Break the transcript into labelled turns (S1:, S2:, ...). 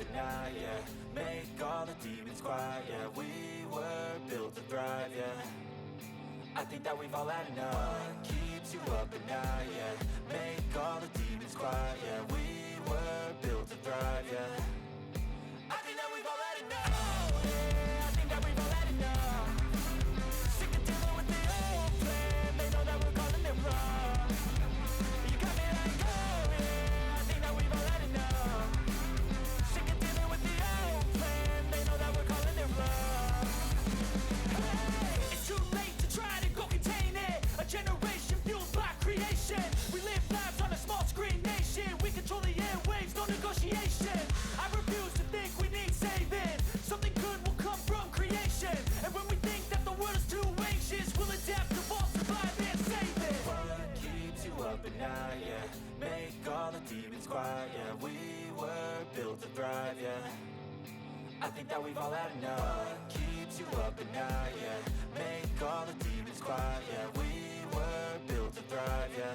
S1: at night, yeah. Make all the demons quiet, yeah. We were built to thrive, yeah. I think that we've all had enough. What keeps you up at night, yeah. Make all the demons quiet, yeah. We were built to thrive, yeah. I think that we've all had enough. Oh, yeah, I think that we've all had enough. Sick of dealing with the old plan. They know that we're calling it wrong. You got me like, oh, yeah, I think that we've all had enough. Sick of dealing with the old plan. They know that we're calling it wrong. Hey, it's too late to try to go contain it. A generation fueled by creation. We live lives on a small screen nation. We control the airwaves, no negotiation. I refuse to think we need saving. Something good will come from creation. And when we think that the world is too anxious, we'll adapt, evolve, survive and save it. What keeps you up at night, yeah. Make all the demons quiet, yeah. We were built to thrive, yeah. I think that we've all had enough. What keeps you up at night, yeah. Make all the demons quiet, yeah. We were built to thrive, yeah.